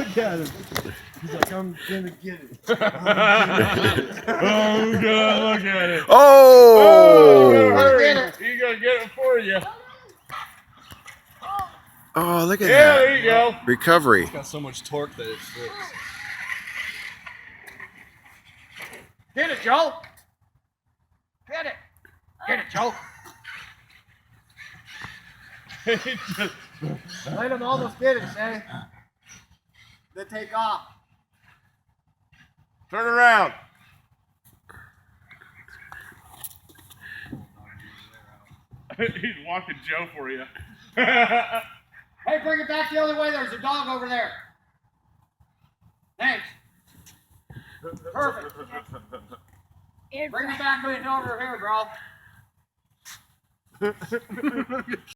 Look at him. He's like, I'm gonna get it. Oh, God, look at it. Oh! He's gonna get it for you. Oh, look at Yeah, that. there you go. Recovery. It's got so much torque that it flips. Get it, Joe. Get it. Get it, Joe. Let him almost get it, Shay. Then take off. Turn around. He's walking Joe for you. Hey, bring it back the other way. There's a dog over there. Thanks. Perfect. Bring it back over here, bro.